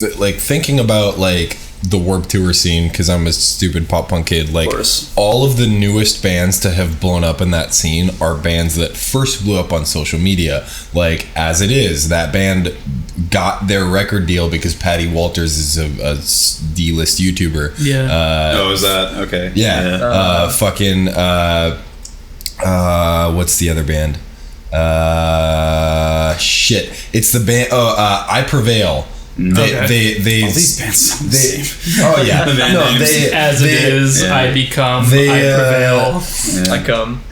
like thinking about like the Warped Tour scene, because I'm a stupid pop punk kid, like all of the newest bands to have blown up in that scene are bands that first blew up on social media. Like As It Is, that band got their record deal because Patty Walters is a D-list YouTuber. Is that okay? What's the other band? It's the band I Prevail. These bands sound the same. Oh yeah. As It Is, I Become, I Prevail, I Come.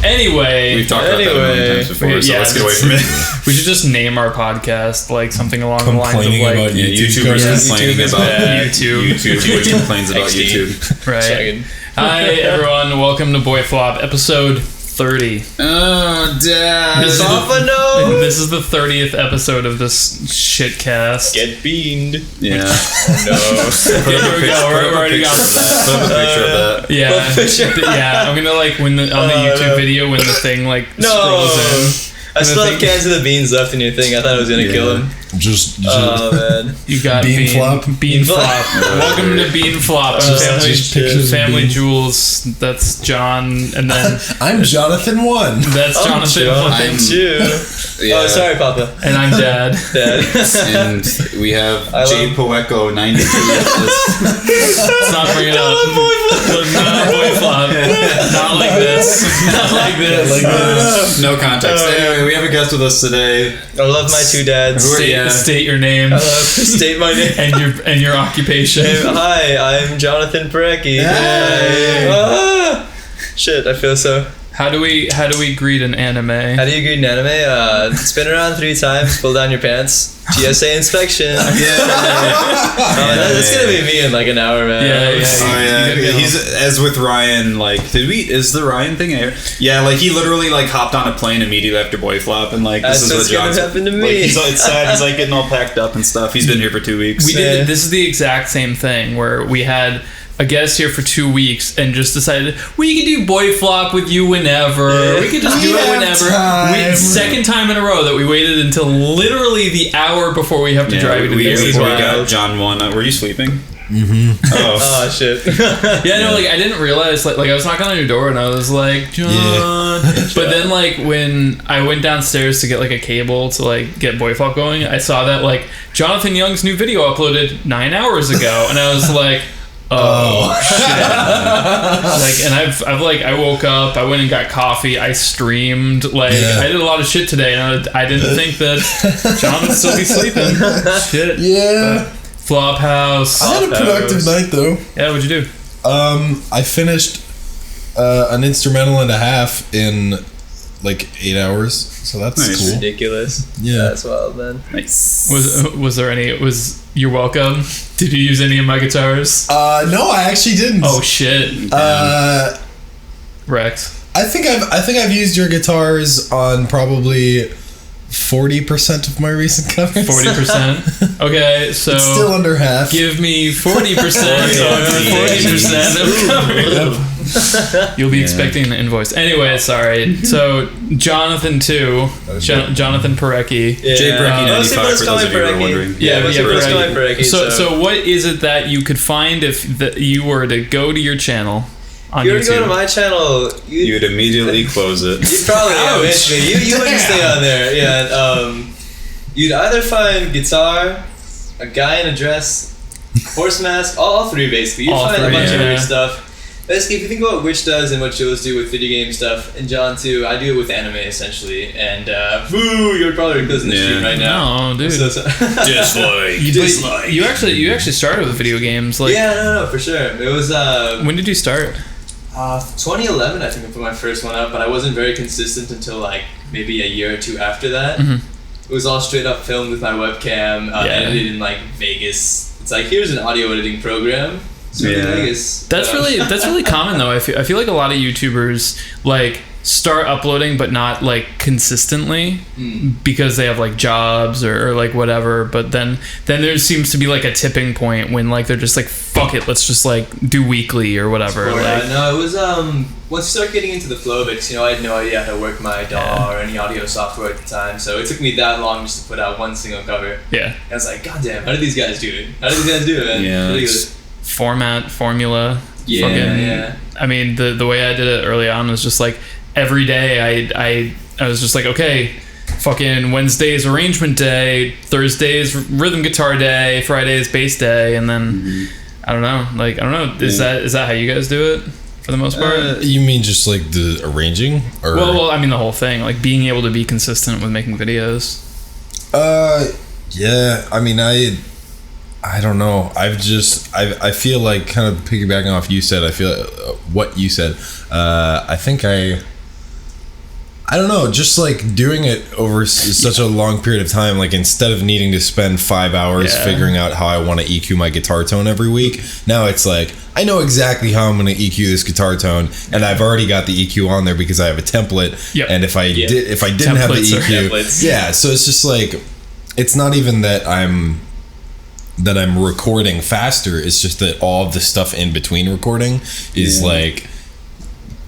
Anyway, we've talked about that a million times before, so let's get away from it. We should just name our podcast like something along the lines of like about YouTubers complaining about YouTube. YouTube complains about YouTube. Right. Hi everyone, welcome to BoyFlop, episode 30. Oh, Dad. This is the 30th episode of this shitcast. Get beaned. Yeah. No. Here we go. We're already got that. Put up a picture of that. Yeah. I'm gonna like on the YouTube video when the thing like scrolls in. I still have cans of the beans left in your thing. I thought I was gonna kill him. Oh man. You got Bean Flop. Welcome to Bean Flop. Family Jewels. That's John, and then I'm Jonathan 1. That's Jonathan 1. I'm 2. Oh, sorry, Papa. And I'm Dad. And we have jparecki95. Let's not bring it up. Not BoyFlop. Not like this. Not like this. No context. Anyway, we have a guest with us today. I love my 2 dads. State your name. State my name and your occupation. Hi, I'm Jonathan Parecki. Shit, I feel so. How do we greet an anime? How do you greet an anime? Spin around 3 times, pull down your pants. GSA inspection. That's gonna be me in like an hour, man. He's as with Ryan. Like, is the Ryan thing here? Yeah, like he literally like hopped on a plane immediately after BoyFlop, and like this is what John's happened to me. Like, it's sad. He's like getting all packed up and stuff. He's been here for 2 weeks. This is the exact same thing where we had a guest here for 2 weeks and just decided we can do BoyFlop with you whenever. We can just do it whenever. Second time in a row that we waited until literally the hour before we have to drive you to the airport. We got John 1. Were you sleeping? Mm-hmm. Oh shit. I didn't realize like I was knocking on your door and I was like, John. But then like when I went downstairs to get like a cable to like get BoyFlop going, I saw that like Jonathan Young's new video uploaded 9 hours ago, and I was like, oh shit. Like, and I've I woke up, I went and got coffee, I streamed, I did a lot of shit today, and I didn't think that John would still be sleeping. Shit. Flophouse. I had a productive night though. Yeah, what'd you do? I finished an instrumental and a half in like 8 hours, so that's cool. Ridiculous. Yeah, that's wild, man. Nice. Was there any? You're welcome. Did you use any of my guitars? No, I actually didn't. Oh shit. Rex. I think I've used your guitars on probably 40% of my recent covers. 40%. Okay, so it's still under half. Give me 40% on 40% of covers. You'll be expecting an invoice. Anyway, sorry. So Jonathan 2, Jonathan Parecki, jparecki95 for those of you who are wondering. Parecki. So what is it that you could find if you were to go to your channel? On you were YouTube. to go to my channel, you'd immediately close it. You'd probably eventually. You wouldn't stay on there. Yeah. You'd either find guitar, a guy in a dress, horse mask, all 3 basically. You'd find a bunch of weird stuff. Basically, if you think about what Witch does and what Jules do with video game stuff, and John too, I do it with anime essentially. And you're probably closing the stream right now. No, dude. Dislike. You actually started with video games. Like, yeah, no, for sure. It was. When did you start? 2011, I think I put my first one up, but I wasn't very consistent until like maybe a year or 2 after that. Mm-hmm. It was all straight up filmed with my webcam, edited in like Vegas. It's like, here's an audio editing program. Vegas. That's really common though. I feel like a lot of YouTubers like start uploading but not like consistently because they have like jobs or like whatever, but then there seems to be like a tipping point when like they're just like, fuck it, let's just like do weekly or whatever. No, it was once you start getting into the flow of it, 'cause, I had no idea how to work my DAW or any audio software at the time, so it took me that long just to put out one single cover. And I was like, god damn, how did these guys do it, man? Formula. I mean, the way I did it early on was just like every day I was just like, okay, fucking Wednesday's arrangement day, Thursday's rhythm guitar day, Friday's bass day, and then I don't know. Is that how you guys do it for the most part? You mean just like the arranging, or well, I mean the whole thing, like being able to be consistent with making videos. Yeah. I mean, I don't know. I feel like, kind of piggybacking off you said, I feel what you said. I think I don't know, just like doing it over such a long period of time, like instead of needing to spend 5 hours figuring out how I want to EQ my guitar tone every week, now it's like, I know exactly how I'm going to EQ this guitar tone, and I've already got the EQ on there because I have a template. And if I didn't have the EQ, so it's just like, it's not even that I'm recording faster, it's just that all of the stuff in between recording is like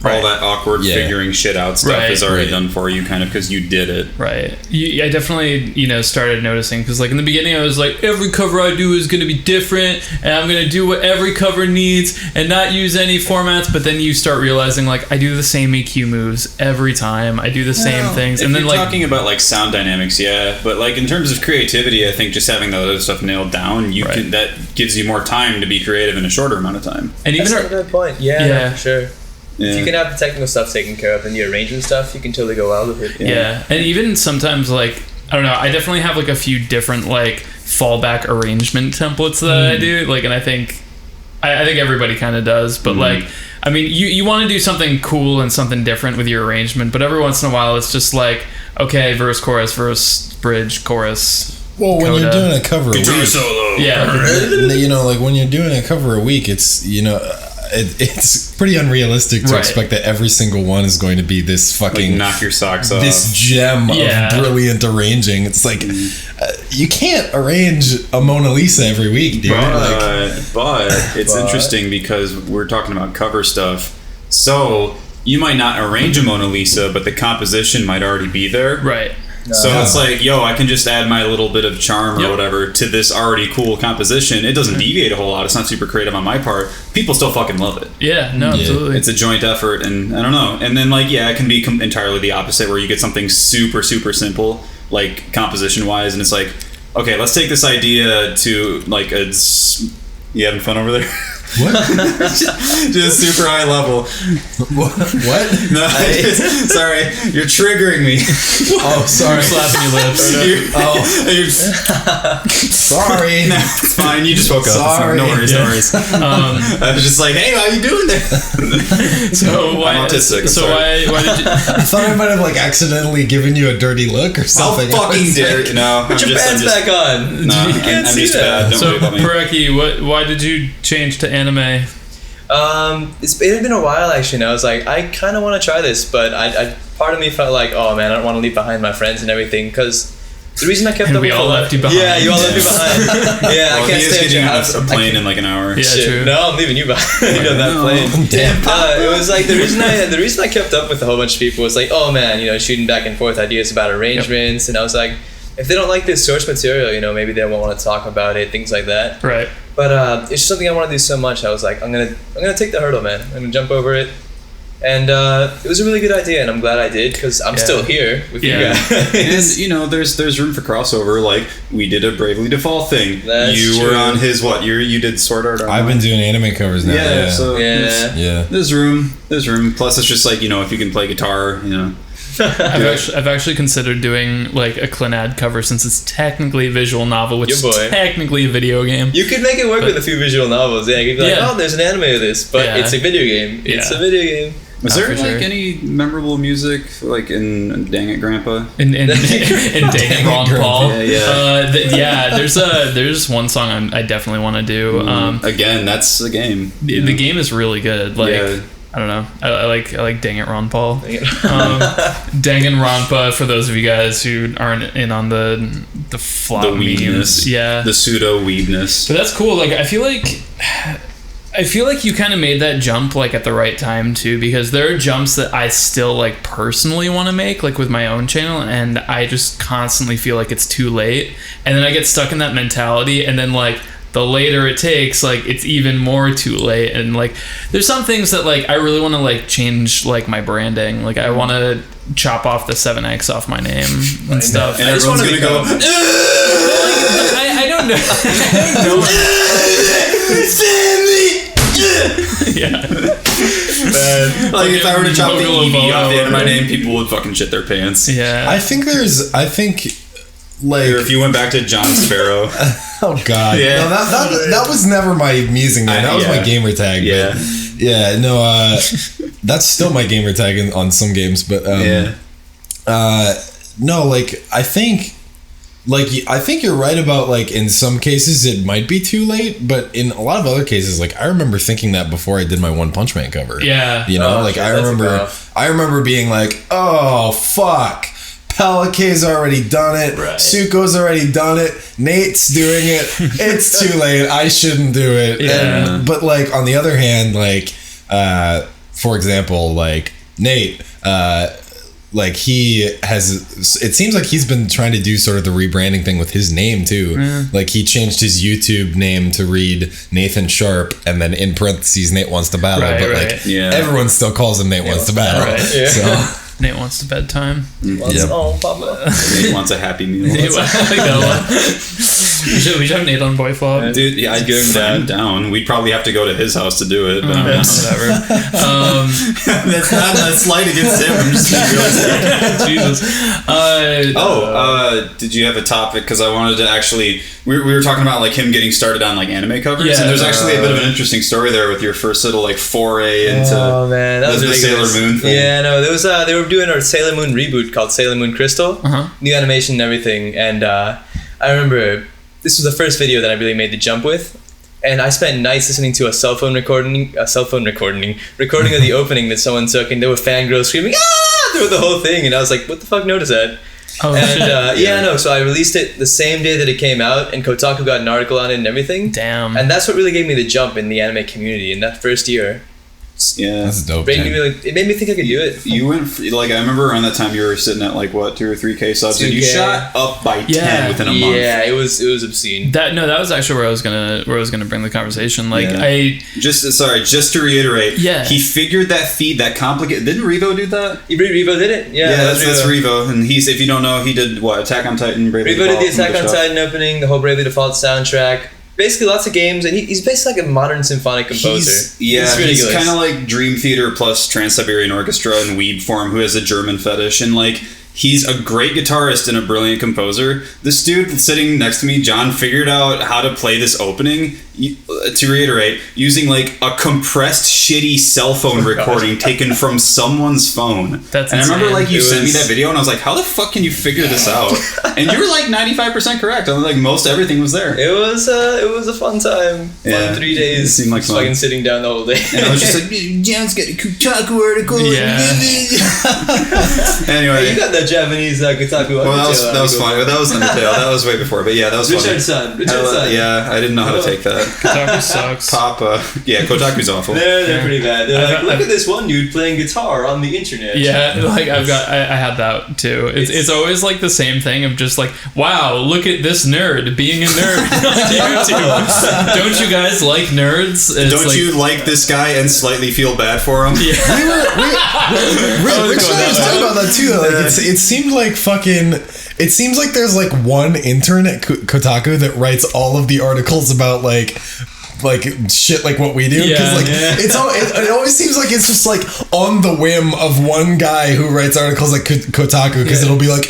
all that awkward figuring shit out stuff is already done for you, kind of, because you did it. I definitely started noticing, because like in the beginning I was like, every cover I do is going to be different and I'm going to do what every cover needs and not use any formats, but then you start realizing like I do the same EQ moves every time, I do the same things, and then like talking about like sound dynamics, but like in terms of creativity, I think just having that other stuff nailed down, you can, that gives you more time to be creative in a shorter amount of time. And even that's a good point. For sure. If you can have the technical stuff taken care of and the arrangement stuff, you can totally go wild with it. And even sometimes, like, I don't know, I definitely have like a few different like fallback arrangement templates that I do, like, and I think everybody kind of does, but like, I mean, you want to do something cool and something different with your arrangement, but every once in a while it's just like, okay, verse, bridge, chorus. Well, when you're doing a cover a week, solo. Like when you're doing a cover a week, it's it's pretty unrealistic to expect that every single one is going to be this fucking, like, knock your socks off, this gem of brilliant arranging. It's like you can't arrange a Mona Lisa every week, dude. But it's interesting because we're talking about cover stuff, so you might not arrange a Mona Lisa, but the composition might already be there. So it's like, I can just add my little bit of charm or whatever to this already cool composition. It doesn't deviate a whole lot. It's not super creative on my part. People still fucking love it. Absolutely. It's a joint effort, and I don't know. And then like, it can be entirely the opposite, where you get something super, super simple, like composition-wise, and it's like, okay, let's take this idea to like you having fun over there? What? just super high level. What? No, sorry, you're triggering me. Oh, sorry. You're slapping your lips. Sorry. No, it's fine. You just woke up. Sorry. No worries. I was just like, hey, how you doing there? I'm autistic. Why did you? I thought I might have like accidentally given you a dirty look or something. I'll fucking dare you. No, put your pants back on. No, you can't see that. So, Parecki, why did you change to anime? It had been a while actually, and I was like, I kind of want to try this, but I part of me felt like, oh man, I don't want to leave behind my friends and everything, because the reason I kept up we all left you behind. Yeah, you all left me behind. I can't stay at your house. A plane in like an hour. Yeah, true. No, I'm leaving you behind on that plane. Damn. It was like the reason I kept up with a whole bunch of people was like, oh man, shooting back and forth ideas about arrangements, and I was like, if they don't like this source material, maybe they won't want to talk about it, things like that. But it's just something I want to do so much. I was like, I'm gonna take the hurdle, man. I'm gonna jump over it. And it was a really good idea, and I'm glad I did, because I'm still here with you guys. And there's room for crossover. Like, we did a Bravely Default thing. That's you were on his you did Sword Art Online. I've been doing anime covers now. There's room. Plus, it's just like, if you can play guitar, I've actually considered doing like a Clannad cover, since it's technically a visual novel, which is technically a video game. You could make it work with a few visual novels. You could be like, oh, there's an anime of this, but it's a video game. It's a video game. Was there any memorable music like in Dang It Grandpa? In Dang It Ron Paul? There's one song I definitely want to do. Again, that's the game. The game is really good. I don't know. I like Dang It Ron Paul. Danganronpa, for those of you guys who aren't in on the flop weebness. Yeah. The pseudo weebness. But that's cool. Like I feel like you kind of made that jump like at the right time too, because there are jumps that I still like personally want to make, like with my own channel, and I just constantly feel like it's too late, and then I get stuck in that mentality, and then like the later it takes, like it's even more too late. And like there's some things that like I really want to like change, like my branding. Like I want to chop off the 7X off my name and stuff. And everyone's gonna go I don't know. I don't know. Yeah. Like if I were to chop the EV off the end of my name, people would fucking shit their pants. Yeah. I think like, or if you went back to John Sparrow. Oh God! Yeah. No, that was never my musing name. That was my gamer tag. Yeah, but yeah. No, that's still my gamer tag on some games. But no, like I think you're right about like in some cases it might be too late, but in a lot of other cases, like I remember thinking that before I did my One Punch Man cover. Yeah, you know, like I remember being like, oh fuck. Pelike's already done it. Right. Suko's already done it. Nate's doing it. It's too late. I shouldn't do it. Yeah. But like on the other hand, like for example, like Nate, like he has. It seems like he's been trying to do sort of the rebranding thing with his name too. Mm. Like he changed his YouTube name to read Nathan Sharp, and then in parentheses Nate Wants to Battle. Right, but like everyone still calls him Nate Wants to Battle. Right. Yeah. So. Nate wants to bedtime. Papa. Nate wants a happy meal. I like that one. We should have Nate on BoyFlop. Dude, yeah, I'd give him down. We'd probably have to go to his house to do it. But whatever. That's not a slight against him. I'm just being realistic. Jesus. Did you have a topic? Because I wanted to actually... We were talking about like him getting started on like anime covers, and there's actually a bit of an interesting story there with your first little like foray into that was the Sailor Moon thing. Yeah, no, there was they were doing a Sailor Moon reboot called Sailor Moon Crystal, new animation and everything, and I remember this was the first video that I really made the jump with, and I spent nights listening to a cell phone recording of the opening that someone took, and there were fangirls screaming ah through the whole thing, and I was like, what the fuck note is that? So I released it the same day that it came out, and Kotaku got an article on it and everything. Damn. And that's what really gave me the jump in the anime community in that first year. Yeah, that's dope. It made me think I could do it. You went like I remember around that time you were sitting at like what 2 or 3K subs, 2K. And you shot up by 10 within a month. Yeah, it was obscene. That was actually where I was gonna bring the conversation. Like just to reiterate. Yeah, he figured that feed that complicated. Didn't Revo do that? Revo did it. Yeah, that's Revo. And he's, if you don't know, he did what, Attack on Titan, Bravely Default. Revo did the Attack on stuff. Titan opening, the whole Bravely Default soundtrack. Basically lots of games, and he's basically like a modern symphonic composer. He's kind of like Dream Theater plus Trans-Siberian Orchestra in weeb form, who has a German fetish, and like he's a great guitarist and a brilliant composer. This dude sitting next to me, John, figured out how to play this opening, to reiterate, using like a compressed shitty cell phone recording taken from someone's phone. That's and insane. I remember like you sent me that video, and I was like, how the fuck can you figure this out? And you were like 95% correct. I was like, most everything was there. It was a fun time. Fun 3 days. It seemed like just fucking sitting down the whole day. And I was just like, John's got a Kotaku article. Yeah. Anyway, you got that Japanese Kotaku. Well, that was fun. That was Undertale. That was way before. But yeah, that was Richard's son. Yeah, I didn't know how to take that. Kotaku sucks. Papa. Yeah, Kotaku's awful. They're pretty bad. They're like, look at this one dude playing guitar on the internet. Yeah, like I had that too. It's always like the same thing of just like, wow, look at this nerd being a nerd on YouTube. Don't you guys like nerds? Don't you like this guy and slightly feel bad for him? Yeah. Rich and I was talking about that too. Like it seemed like fucking. It seems like there's like one intern at Kotaku that writes all of the articles about like shit like what we do, because it always seems like it's just like on the whim of one guy who writes articles like Kotaku, because it'll be like,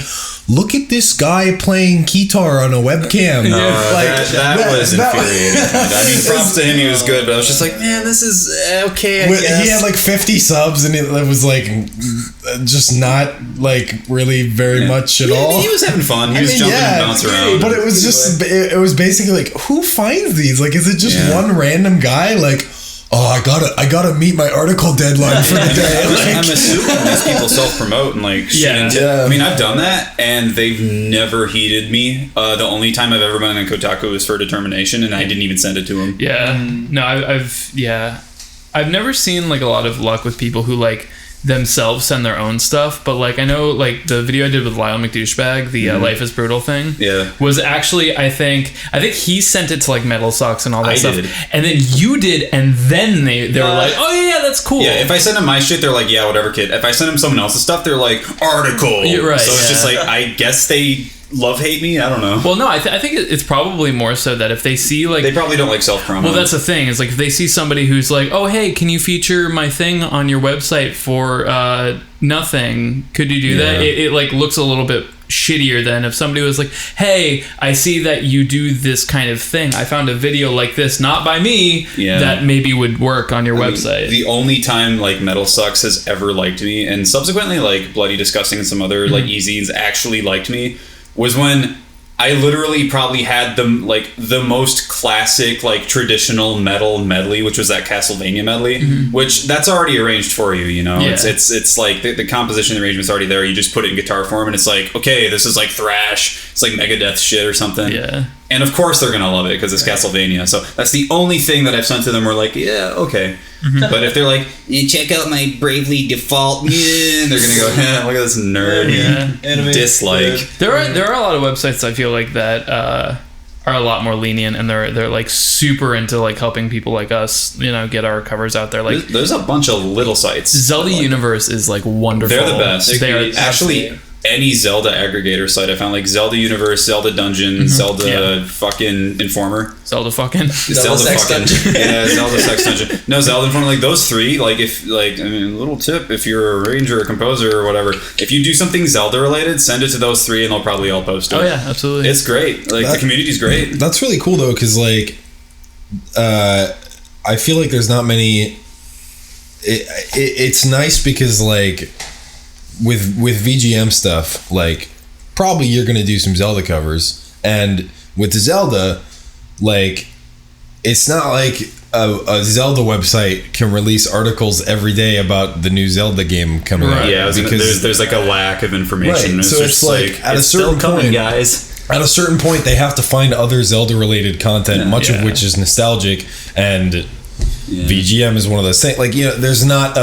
look at this guy playing guitar on a webcam. That was infuriating. I mean, props to him, he was good, but I was just like, man, this is okay, I guess. He had like 50 subs, and it was like just not like really very much at all. He was having fun. He was jumping and bouncing around. But it was just, it was basically like, who finds these? Like, is it just one random guy? Like, oh, I gotta meet my article deadline for the day. I'm assuming these people self-promote and like shit. I mean, I've done that and they've never heeded me. The only time I've ever been on Kotaku was for determination, and I didn't even send it to them. No, I've never seen like a lot of luck with people who like themselves send their own stuff, but like I know like the video I did with Lyle McDouchebag, the Life is Brutal thing, was actually I think he sent it to like Metal Socks and all that stuff, and then you did, and then they were like, oh yeah, that's cool. Yeah, if I send them my shit, they're like, yeah, whatever, kid. If I send them someone else's stuff, they're like, article. You're right. So it's just like, I guess they hate me. I don't know. Well, no, I think it's probably more so that if they see like, they probably don't like self-promo. Well, that's the thing. Is like if they see somebody who's like, oh hey, can you feature my thing on your website for nothing? Could you do that? It like looks a little bit shittier than if somebody was like, hey, I see that you do this kind of thing. I found a video like this, not by me, that maybe would work on your website. The only time like Metal Sucks has ever liked me, and subsequently like Bloody Disgusting and some other like e-zines actually liked me, was when I literally probably had the most classic like traditional metal medley, which was that Castlevania medley, which that's already arranged for you, you know. It's like the composition arrangement's already there. You just put it in guitar form and it's like, okay, this is like thrash, it's like Megadeth shit or something. And of course they're gonna love it because it's Castlevania. So that's the only thing that I've sent to them. We're like, yeah, okay. But if they're like, check out my Bravely Default, they're gonna go, look at this nerd. Dislike. There are a lot of websites I feel like that are a lot more lenient, and they're like super into like helping people like us, you know, get our covers out there. Like there's a bunch of little sites. Zelda Universe is like wonderful. They're the best. They are actually. Any Zelda aggregator site I found, like Zelda Universe, Zelda Dungeon, Zelda fucking Informer, Zelda fucking Zelda fucking Zelda Sex Dungeon. No, Zelda Informer, like those three. Like if like, I mean, little tip, if you're a arranger or composer or whatever, if you do something Zelda related, send it to those three and they'll probably all post it. Oh yeah, absolutely. It's great. Like the community's great. That's really cool though, because like I feel like there's not many. It's nice because like. With VGM stuff, like probably you're gonna do some Zelda covers, and with Zelda, like it's not like a Zelda website can release articles every day about the new Zelda game coming out. Yeah, because there's like a lack of information. Right. So it's like at a certain point, guys. At a certain point, they have to find other Zelda related content, much of which is nostalgic, and VGM is one of those things. Like, you know, there's not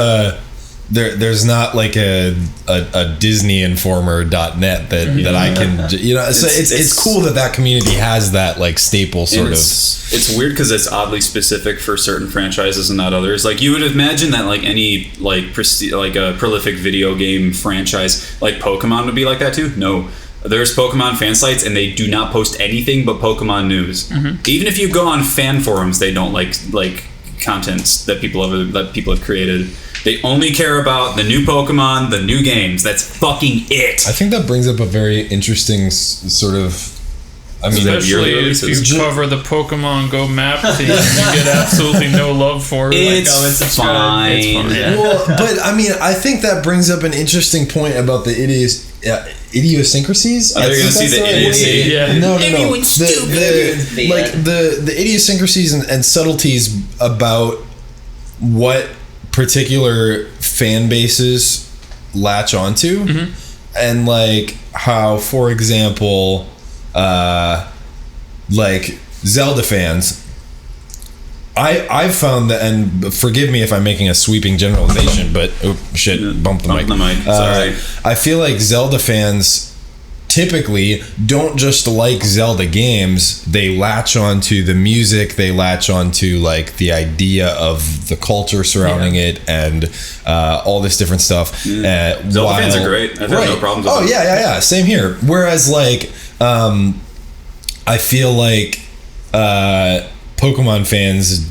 there's not like a DisneyInformer.net that I can, you know, so it's cool that community has that like staple sort of. It's weird because it's oddly specific for certain franchises and not others. Like you would imagine that like any like a prolific video game franchise like Pokemon would be like that too. No. There's Pokemon fan sites and they do not post anything but Pokemon news. Even if you go on fan forums, they don't like contents that people have created. They only care about the new Pokemon, the new games. That's fucking it. I think that brings up a very interesting sort of. I mean, especially if you cover the Pokemon Go map theme, you get absolutely no love for it. It's fine. It's fine. Yeah. Well, but I mean, I think that brings up an interesting point about the idiosyncrasies. Are they going to see the idiocy? Yeah. No. Everyone's stupid. Like the idiosyncrasies and subtleties about what particular fan bases latch onto, and like how, for example, like Zelda fans, I've found that, and forgive me if I'm making a sweeping generalization, but bumped the mic. Sorry. I feel like Zelda fans typically don't just like Zelda games, they latch onto the music, they latch onto like the idea of the culture surrounding it, and all this different stuff. Zelda fans are great. I've had no problems with them. Yeah, same here. Whereas like I feel like Pokemon fans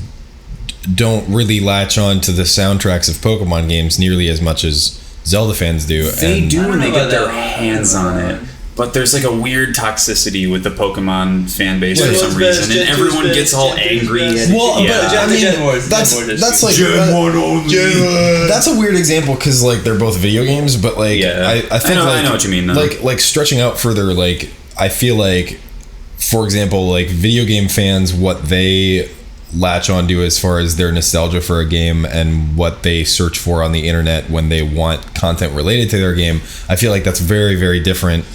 don't really latch on to the soundtracks of Pokemon games nearly as much as Zelda fans do. They do when they get their hands on it. But there's like a weird toxicity with the Pokemon fan base for some reason, and everyone gets all angry. Well, that's like Gen 1 only. That's a weird example because like they're both video games, but like I think I know what you mean though. Like stretching out further, like I feel like, for example, like video game fans, what they latch onto as far as their nostalgia for a game and what they search for on the internet when they want content related to their game. I feel like that's very, very different,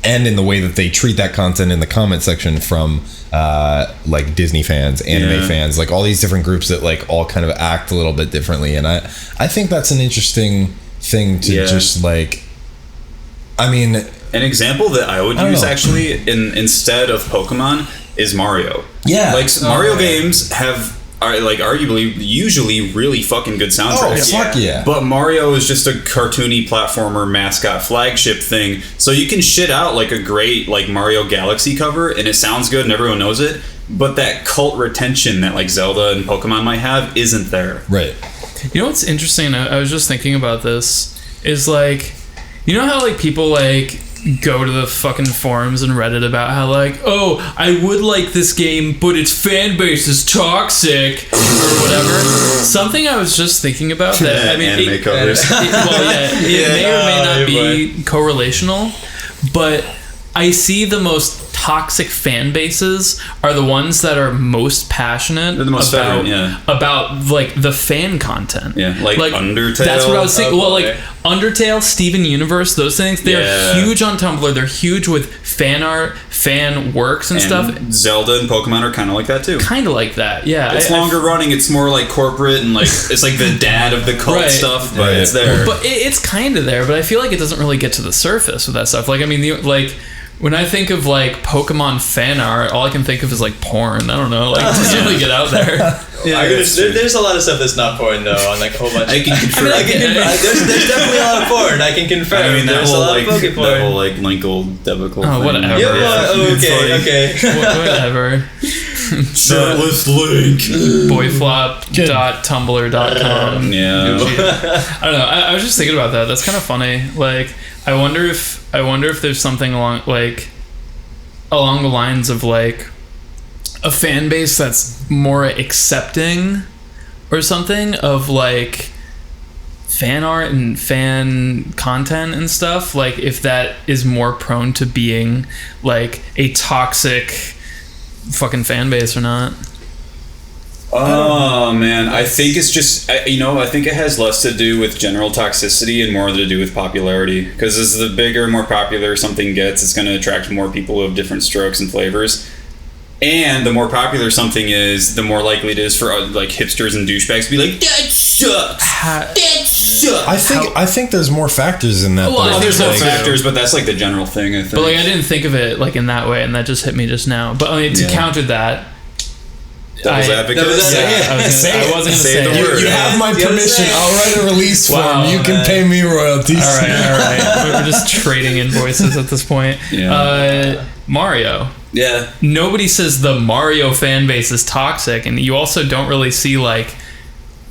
and in the way that they treat that content in the comment section from like Disney fans, anime fans, like all these different groups that like all kind of act a little bit differently. And I think that's an interesting thing to just like, I mean, an example that I would use actually instead of Pokemon is Mario. Yeah, like Mario games are like arguably usually really fucking good soundtracks. Oh, fuck yeah. But Mario is just a cartoony platformer mascot flagship thing. So you can shit out like a great like Mario Galaxy cover and it sounds good and everyone knows it, but that cult retention that like Zelda and Pokemon might have isn't there. Right. You know what's interesting? I was just thinking about this is like, you know how like people like go to the fucking forums and Reddit about how like, oh, I would like this game, but its fan base is toxic or whatever. Something I was just thinking about that I mean, anime covers. It may or may not be correlational, but I see the most toxic fan bases are the ones that are most passionate about like the fan content. Yeah, like Undertale. That's what I was saying. Well, like Undertale, Steven Universe, those things, they're huge on Tumblr. They're huge with fan art, fan works and stuff. Zelda and Pokemon are kind of like that too. Kind of like that, yeah. It's longer running. It's more like corporate and like it's like the dad of the cult stuff, but it's there. But it's kind of there. But I feel like it doesn't really get to the surface with that stuff. Like I mean, when I think of like Pokemon fan art, all I can think of is like porn. I don't know, like it doesn't really get out there. There's a lot of stuff that's not porn though, on like a whole bunch. I can confirm. There's definitely a lot of porn. I can confirm. I mean, there's a lot of Poke porn. That whole like Linkle, Debacle. Oh, whatever. Okay. Whatever. Shirtless Link. BoyFlop.tumblr.com. Yeah. I don't know. I was just thinking about that. That's kind of funny. Like, I wonder if there's something along the lines of like a fan base that's more accepting or something of like fan art and fan content and stuff. Like if that is more prone to being like a toxic fucking fan base or not. Oh man, I think it's just I think it has less to do with general toxicity and more to do with popularity. Because as the bigger, more popular something gets, it's going to attract more people who have different strokes and flavors. And the more popular something is, the more likely it is for like hipsters and douchebags to be like, that sucks. That sucks. I think there's more factors in that. Well, there's more factors, but that's like the general thing. I think. But like I didn't think of it like in that way, and that just hit me just now. But I mean, to counter that. Devil's advocate. I wasn't going to say the word. You have my permission. I'll write a release form. You can pay me royalties. All right. We're just trading invoices at this point. Yeah. Mario. Yeah. Nobody says the Mario fan base is toxic, and you also don't really see like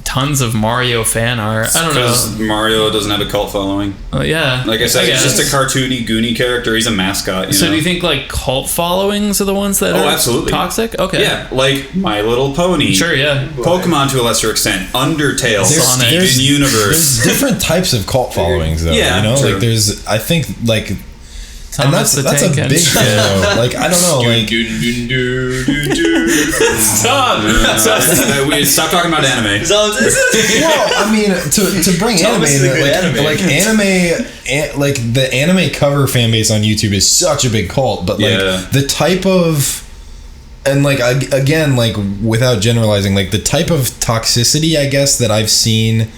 tons of Mario fan art. I don't know. Because Mario doesn't have a cult following. Yeah. Like I said, he's just a cartoony, goony character. He's a mascot. So do you think like cult followings are the ones that are absolutely toxic? Okay. Yeah, like My Little Pony. Sure, yeah. Pokemon to a lesser extent. Undertale. Steven Universe. There's different types of cult followings though. Yeah, you know? true. Like there's, I think like... And that's a big thing though. Like I don't know, like stop talking about anime. Well, I mean, to bring anime, like the anime cover fan base on YouTube is such a big cult, but like the type of, and like again, like without generalizing, like the type of toxicity I guess that I've seen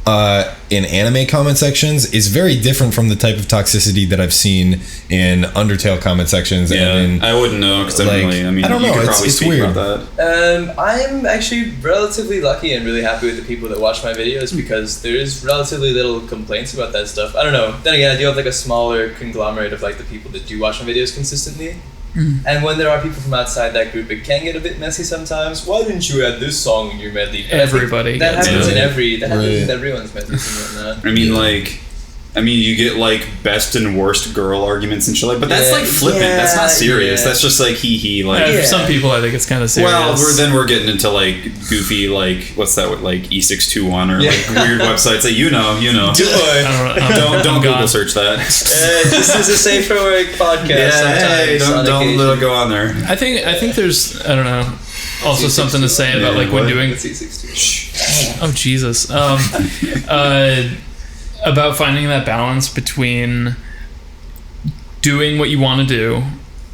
in anime comment sections is very different from the type of toxicity that I've seen in Undertale comment sections. Yeah, and I wouldn't know because I don't know. It's weird. About that. I'm actually relatively lucky and really happy with the people that watch my videos because there is relatively little complaints about that stuff. I don't know. Then again, I do have like a smaller conglomerate of like the people that do watch my videos consistently. And when there are people from outside that group, it can get a bit messy sometimes. Why didn't you add this song in your medley? Everybody. That happens in everyone's medleys and whatnot. I mean, you get like best and worst girl arguments and shit like, but that's like flippant. That's not serious. That's just like hee. Like for some people, I think it's kind of serious. Well, we're getting into like goofy, like what's that? Like E621 or like weird websites that you know. Don't Google search that. This is a safe for work podcast. Don't go on there. I think there's I don't know. also something to say about like when doing. Oh Jesus! About finding that balance between doing what you want to do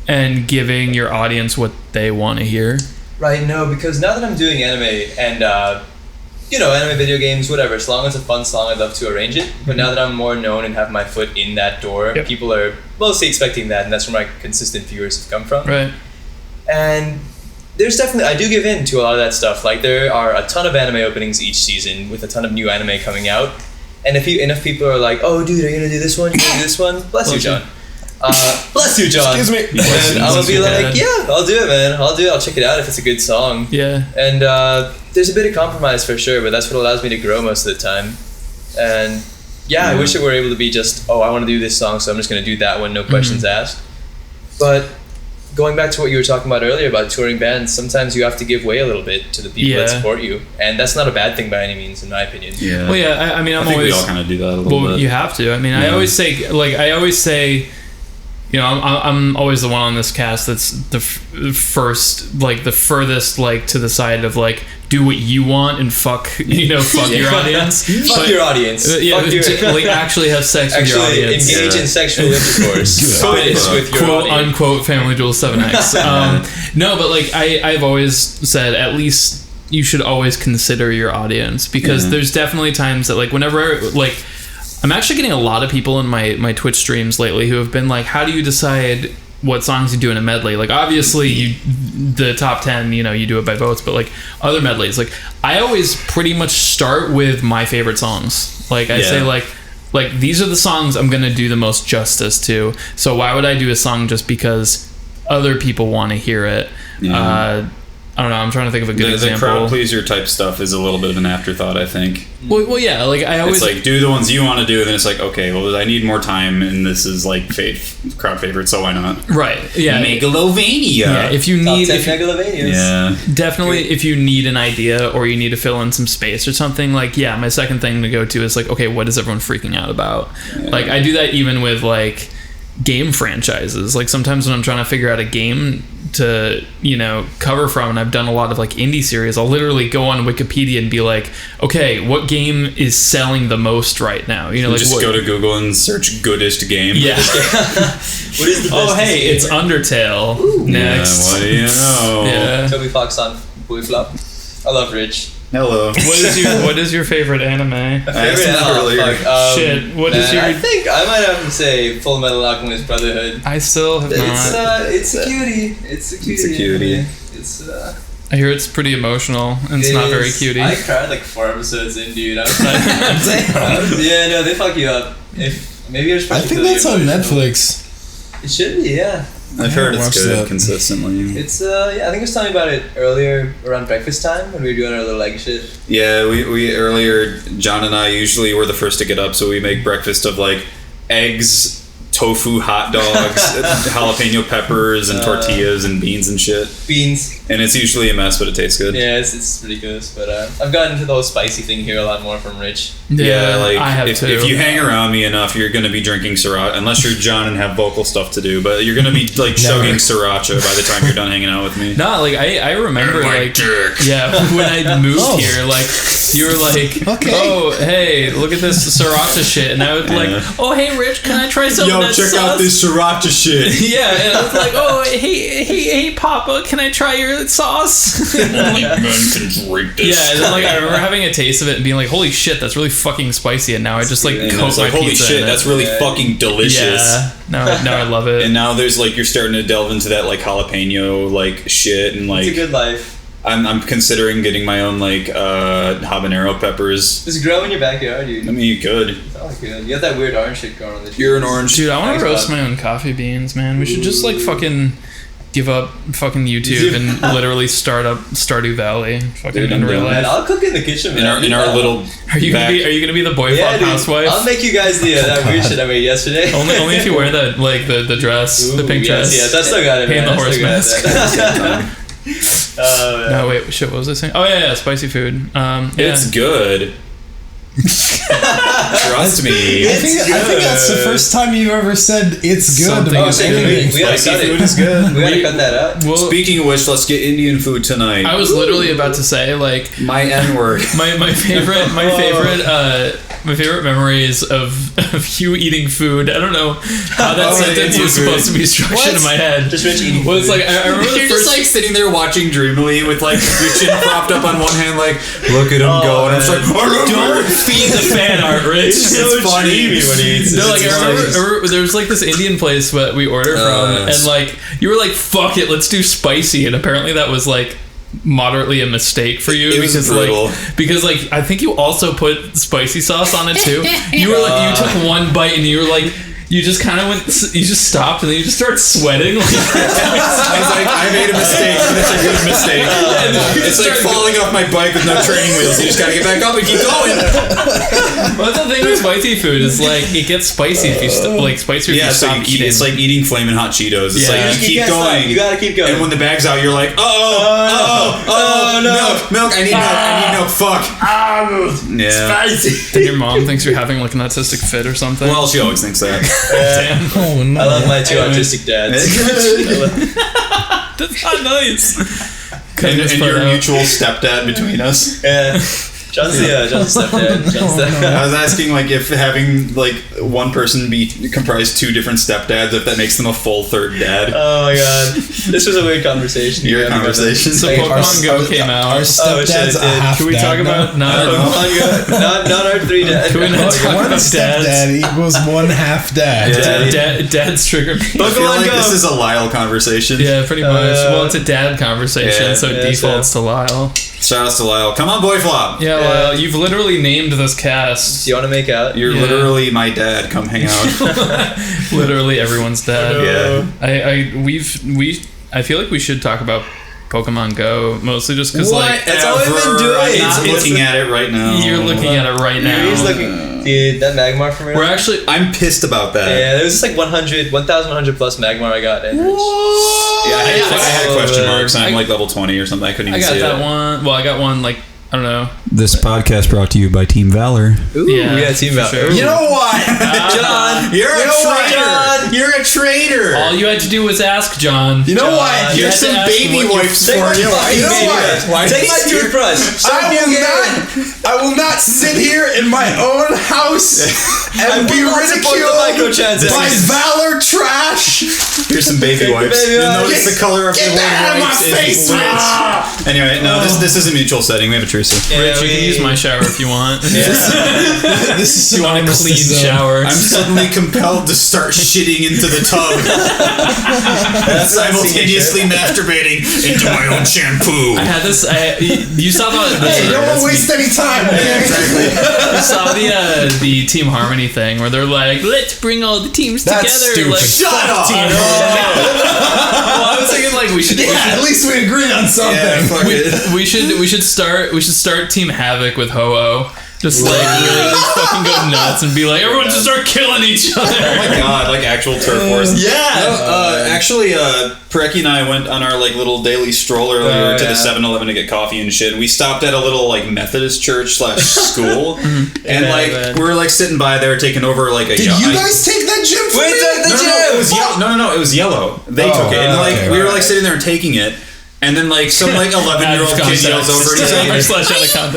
and giving your audience what they want to hear. Right. No, because now that I'm doing anime and anime video games, whatever, as long as it's a fun song, I'd love to arrange it. But now that I'm more known and have my foot in that door, people are mostly expecting that, and that's where my consistent viewers have come from. Right. And there's definitely, I do give in to a lot of that stuff. Like, there are a ton of anime openings each season with a ton of new anime coming out. And if enough people are like, oh, dude, are you going to do this one? You're going to do this one? Bless you, John. Bless you, John. Excuse me. And I'll be like, yeah, I'll do it, man. I'll do it. I'll check it out if it's a good song. Yeah. And there's a bit of compromise for sure, but that's what allows me to grow most of the time. And I wish it were able to be just, I want to do this song, so I'm just going to do that one, no questions asked. But going back to what you were talking about earlier about touring bands, sometimes you have to give way a little bit to the people that support you, and that's not a bad thing by any means, in my opinion. Yeah. Well, yeah. I mean, I think we all kind of do that a little bit. You have to. I mean, I always say, you know, I'm always the one on this cast that's the first, like the furthest, like to the side of like do what you want and fuck your audience. Fuck your audience. Like actually have sex with your audience. Engage in sexual intercourse. With your quote audience. unquote Family Jewel 7X. No, but like I've always said, at least you should always consider your audience, because there's definitely times that like whenever like I'm actually getting a lot of people in my Twitch streams lately who have been like, how do you decide what songs you do in a medley? Like obviously the top 10, you do it by votes, but like other medleys, like I always pretty much start with my favorite songs. Like I say like these are the songs I'm gonna do the most justice to, so why would I do a song just because other people want to hear it? I don't know. I'm trying to think of a good example. The crowd pleaser type stuff is a little bit of an afterthought, I think. Well, yeah. Like I always, it's like do the ones you want to do, then it's like, okay, well, I need more time, and this is like crowd favorite, so why not? Right. Yeah. Megalovania. Yeah. If you need, definitely, if you need an idea or you need to fill in some space or something, like my second thing to go to is like, okay, what is everyone freaking out about? Yeah. Like I do that even with like game franchises. Like sometimes when I'm trying to figure out a game to cover from, and I've done a lot of like indie series, I'll literally go on Wikipedia and be like, okay, what game is selling the most right now? Like just go to Google and search goodest game. Yeah. What is the best hey, game? it's Undertale. Ooh. Next. What do you know? Yeah. Toby Fox on BoyFlop. I love Rich. Hello. What is your favorite anime? Shit. What is your? I think I might have to say Full Metal Alchemist Brotherhood. I still have not. It's a cutie. It's a cutie. I hear it's pretty emotional and it's not very cutie. I cried like 4 episodes in, dude. I was like, they fuck you up. I think that's on Netflix. It should be, yeah. I've heard it's good consistently. It's I think I was telling you about it earlier around breakfast time when we were doing our little egg shit. Yeah, we earlier, John and I usually were the first to get up, so we make breakfast of like eggs, tofu hot dogs, jalapeno peppers, and tortillas and beans and shit. And it's usually a mess, but it tastes good. Yeah, it's ridiculous. But I've gotten into the whole spicy thing here a lot more from Rich. Yeah, like I have too. If you hang around me enough, you're gonna be drinking sriracha, unless you're John and have vocal stuff to do. But you're gonna be like chugging sriracha by the time you're done hanging out with me. No, like I remember like when I moved here, like you were like, oh hey, look at this sriracha shit, and I was like, oh hey Rich, can I try some of that check sauce? out this sriracha shit. Yeah, and I was like, oh hey Papa, can I try your sauce? Only men can drink this. Yeah, and then like I remember having a taste of it and being like, holy shit, that's really fucking spicy, and now I just like coat my holy pizza shit, that's really fucking delicious. Yeah, now I love it. And now there's like, you're starting to delve into that like jalapeno like shit, and like it's a good life. I'm considering getting my own like habanero peppers. Just grow in your backyard, dude. I mean, you could. It's all good. You have that weird orange shit growing on the trees. You're an orange. Dude, I want to roast my own coffee beans, man. We should just like fucking give up fucking YouTube and literally start up Stardew Valley fucking in real life. Man, I'll cook in the kitchen, man. In our little Are you gonna be the BoyFlop housewife? I'll make you guys that weird shit I made yesterday. only if you wear the dress, the pink dress. Yes, I still got it, man. And the horse mask. No, wait, shit, what was I saying? Oh, yeah, spicy food. It's good. Trust me. I think that's the first time you've ever said it's good. Something is good. Spicy food is good. We gotta cut that out. Well, speaking of which, let's get Indian food tonight. I was literally about to say, like, my N-word. My favorite memories of you eating food. I don't know how that sentence was supposed to be structured in my head. Just Rich eating. Well, it's like I remember you're just like sitting there watching dreamily with like your chin propped up on one hand, like look at him go, and I'm just like, don't feed the fan art, Rich. It's so funny when he eats. No, like I remember there was like this Indian place that we ordered from, and like you were like, fuck it, let's do spicy, and apparently that was like moderately a mistake for you because like I think you also put spicy sauce on it too. You were like, you took one bite and you were like, you just kind of you just stopped and then you just started sweating. I was like, I made a mistake, and it's a good mistake. It's like falling off my bike with no training wheels. You just gotta get back up and keep going. Well, that's the thing with spicy food is like it gets spicy if you spicier if you stop eating. It's like eating Flamin' Hot Cheetos. It's like you keep going. You gotta keep going. And when the bag's out, you're like, milk. I need milk. Fuck. Spicy. And your mom thinks you're having like an autistic fit or something. Well, she always thinks that. Damn. Oh no! I love my two autistic dads. That's not nice. And your mutual stepdad between us. Yeah. John's the stepdad. I was asking like if having like one person comprise two different stepdads, if that makes them a full third dad. Oh my god, this was a weird conversation. Your conversation. So Pokemon Go came out. Our stepdad's a half. Can we talk about not our three dads? Can we not talk one about stepdad dads? equals one half dad. Dad's trigger me. I feel like this is a Lyle conversation. Yeah, pretty much. Well, it's a dad conversation, so it defaults to Lyle. Shout out to Lyle. Come on, BoyFlop. Yeah, Lyle, you've literally named this cast. Do you want to make out? You're literally my dad. Come hang out. Literally everyone's dad. Yeah. I feel like we should talk about Pokemon Go, mostly just because like that's all we've been doing. I'm not looking at it right now. You're looking at it right now. He's looking, dude. That Magmar from earlier. I'm pissed about that. Yeah, there was just like 1,100 plus Magmar I got. Yeah, I had question marks. I'm like level 20 or something. I couldn't even see it. I got that one. Well, I got one like, I don't know. This podcast brought to you by Team Valor. Ooh, yeah, Team Valor. Sure. You know what? John, you're a traitor. You're a traitor. All you had to do was ask John. You know John, what? Here's some baby wipes for you. You know what? Take my toothbrush. I will not sit here in my own house and be ridiculed by Valor trash. Here's some baby wipes. You'll notice the color of your wipes is lit. Anyway, no, this is a mutual setting. We have a truce. Rich, you can use my shower if you want. This is you want a clean shower. I'm suddenly compelled to start shitting into the tub. Simultaneously masturbating into my own shampoo. I had this. You saw the. Hey, don't waste any time. Yeah, exactly. You saw the Team Harmony thing where they're like, let's bring all the teams together. Stupid. Like, shut up. Well, I was thinking like we should. At least we agree on something. Yeah, we should start Team Havoc with Ho-Oh. Just like really just fucking go nuts and be like, everyone just start killing each other. Oh my god, like actual turf wars. Actually, Parecki and I went on our like little daily stroll earlier to the 7-Eleven to get coffee and shit. And we stopped at a little like Methodist church / school, and like we were like sitting by there taking over like a. Did you guys take that gym from me? It was yellow. No, it was yellow. They took it, and like we were like sitting there and taking it. And then like some like 11-year-old kid yells over and he's like,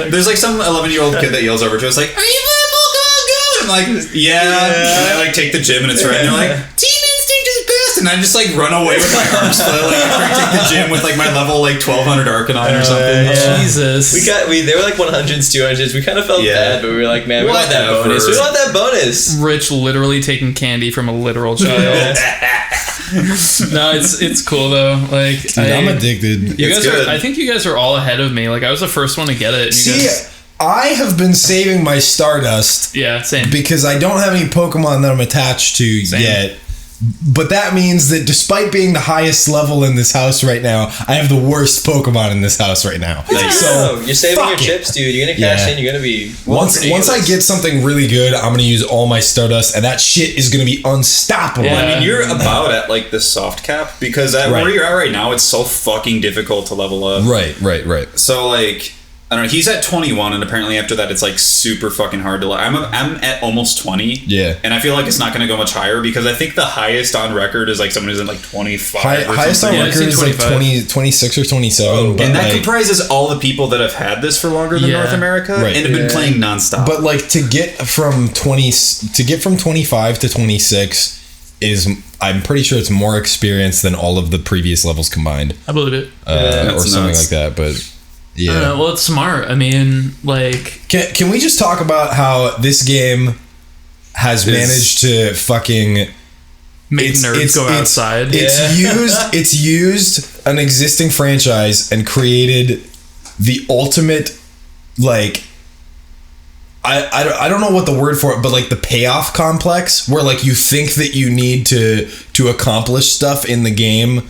there's like some 11-year-old kid that yells over to us like, are you playing Pokemon Go? I'm like, yeah. And I like take the gym and it's right. And they're like, Team Instinct is best. And I just like run away with my arms split. Like after I take the gym with like my level like 1200 Arcanine or something. Jesus. They were like 100s, 200s. We kind of felt bad, but we were like, man, we want that bonus. We want that bonus. Rich literally taking candy from a literal child. No, it's cool though. Like, dude, I'm addicted. You guys are. I think you guys are all ahead of me. Like, I was the first one to get it. I have been saving my Stardust. Yeah, same. Because I don't have any Pokemon that I'm attached to yet. But that means that despite being the highest level in this house right now, I have the worst Pokemon in this house right now. So you're saving your chips, dude. You're gonna cash in. You're gonna be once I get something really good, I'm gonna use all my Stardust, and that shit is gonna be unstoppable. Yeah. I mean, you're about at like the soft cap because where you're at right now, it's so fucking difficult to level up. Right. So like, I don't know. He's at 21, and apparently after that, it's like super fucking hard to. I'm at almost 20. Yeah, and I feel like it's not going to go much higher because I think the highest on record is like someone who's in like 25. Highest on record is like 20, 26 or 27. And that comprises all the people that have had this for longer than North America and have been playing nonstop. But like to get from 25 to 26 is, I'm pretty sure it's more experience than all of the previous levels combined. I believe it, or something like that. But. Yeah. I don't know. Well, it's smart. I mean, like... Can we just talk about how this game has managed to fucking... Make nerds go outside. It's used an existing franchise and created the ultimate, like... I don't know what the word for it, but like the payoff complex, where like you think that you need to accomplish stuff in the game...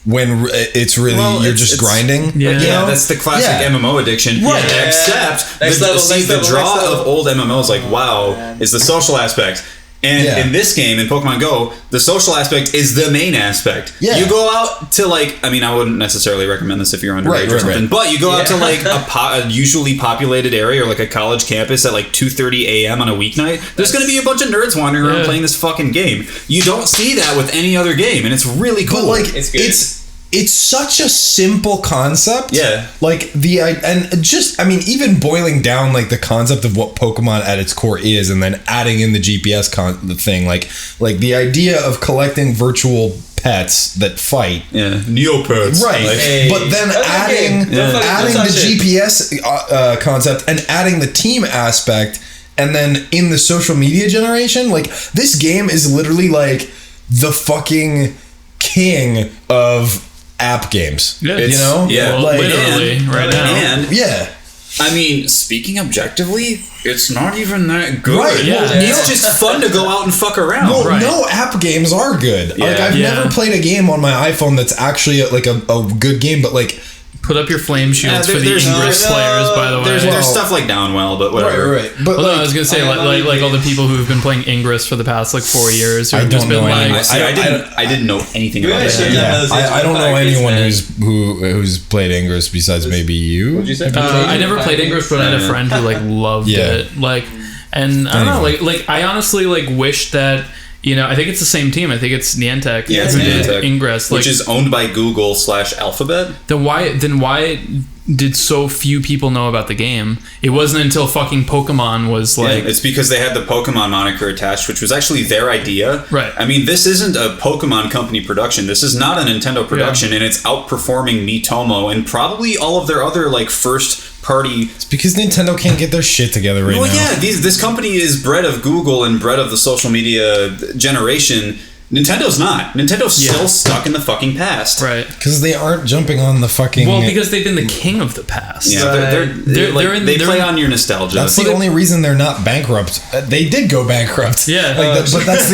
when it's really you're just grinding. Yeah, that's the classic MMO addiction. Right. Yeah. Except the draw of old MMOs, like is the social aspect. And in this game, in Pokemon Go, the social aspect is the main aspect. Yeah. You go out to I wouldn't necessarily recommend this if you're underage or something, but you go out to like a usually populated area or like a college campus at like 2:30 a.m. on a weeknight. There's going to be a bunch of nerds wandering around playing this fucking game. You don't see that with any other game, and it's really cool. But like, it's good. It's such a simple concept. Yeah. Like even boiling down like the concept of what Pokemon at its core is, and then adding in the GPS the thing, like the idea of collecting virtual pets that fight. Yeah. Neopets. Right. But then adding the GPS concept and adding the team aspect, and then in the social media generation, like this game is literally like the fucking king of app games. Yeah, you know? Yeah, literally right now. And I mean, speaking objectively, it's not even that good. Right. Yeah. It's just fun to go out and fuck around. No app games are good. Yeah. Like I've never played a game on my iPhone that's actually like a good game, but like put up your flame shields for the Ingress players, by the way. There's stuff like Downwell, but whatever. Right. But I was gonna say like all the people who've been playing Ingress for the past like 4 years. I don't know. I didn't know anything about it. I don't know anyone who's played Ingress besides maybe you. What'd you say? I never played Ingress, but I had a friend who like loved it. Like, and I don't know. Like I honestly like wish that. I think it's the same team. I think it's Niantic who did Ingress, which is owned by Google / Alphabet. Then why did so few people know about the game? It wasn't until fucking Pokemon was like... it's because they had the Pokemon moniker attached, which was actually their idea. Right. I mean, this isn't a Pokemon company production. This is not a Nintendo production, and it's outperforming Miitomo and probably all of their other like first party. It's because Nintendo can't get their shit together right now. Well, yeah, this company is bred of Google and bred of the social media generation. Nintendo's not. Nintendo's still stuck in the fucking past. Right. Because they aren't jumping on the fucking... Well, because they've been the king of the past. Yeah, they play on your nostalgia. That's the only reason they're not bankrupt. They did go bankrupt. Yeah. But that's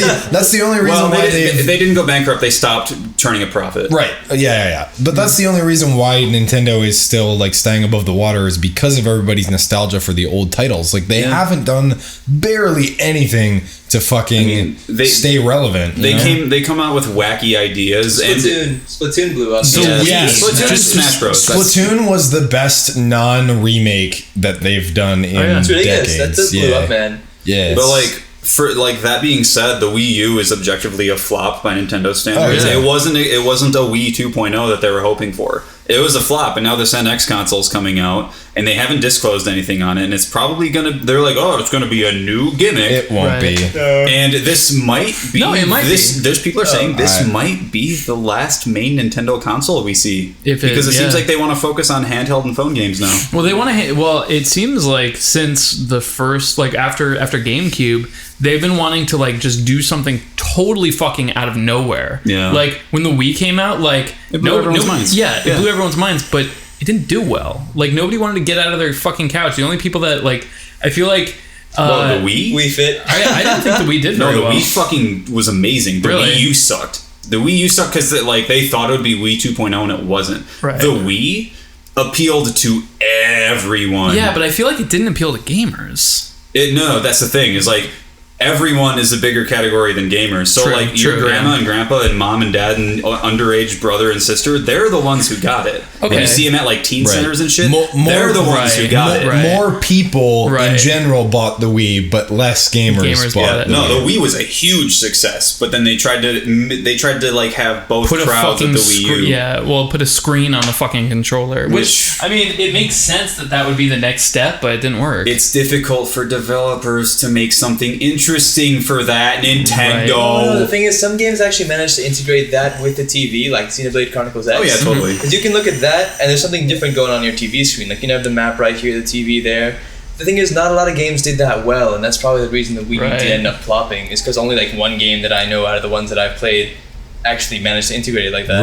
the only reason why they didn't go bankrupt. They stopped turning a profit. Right. Yeah. But that's the only reason why Nintendo is still like staying above the water is because of everybody's nostalgia for the old titles. Like they haven't done barely anything to fucking stay relevant. They come out with wacky ideas. Splatoon blew up. Splatoon and Smash Bros. Splatoon was the best non-remake that they've done in decades. That just blew up, man. Yeah. But for that being said, the Wii U is objectively a flop by Nintendo standards. It wasn't a Wii 2.0 that they were hoping for. It was a flop, and now this NX console's coming out, and they haven't disclosed anything on it, and it's probably they're like, it's gonna be a new gimmick. It won't be. And this might be. No, it might be. There's people are saying this might be the last main Nintendo console we see. Because it seems like they want to focus on handheld and phone games now. Well, they want to. Well, it seems like since the first, like after GameCube, they've been wanting to like just do something totally fucking out of nowhere. Yeah. Like when the Wii came out, like it blew everyone's minds. Yeah, it blew everyone's minds, but it didn't do well. Like nobody wanted to get out of their fucking couch. The only people that like, I feel like. The Wii? Wii Fit. I didn't think the Wii did very well. No, the Wii fucking was amazing. The Wii U sucked. The Wii U sucked because they thought it would be Wii 2.0 and it wasn't. Right. The Wii appealed to everyone. Yeah, but I feel like it didn't appeal to gamers. No, that's the thing. Is like everyone is a bigger category than gamers. So your grandma and grandpa and mom and dad and underage brother and sister, they're the ones who got it. Okay. When you see them at like teen centers and shit, they're the ones who got it. More people in general bought the Wii, but less gamers bought it. No, the Wii was a huge success, but then they tried to like have both crowds with the Wii U. Put a screen on the fucking controller. Which I mean, it makes sense that would be the next step, but it didn't work. It's difficult for developers to make something interesting for that, Nintendo. Well, the thing is, some games actually manage to integrate that with the TV, like Xenoblade Chronicles X. Oh yeah, totally. Because you can look at that, and there's something different going on your TV screen. Like, you have the map right here, the TV there. The thing is, not a lot of games did that well, and that's probably the reason the Wii U did end up flopping, is because only like one game that I know out of the ones that I've played actually managed to integrate it like that.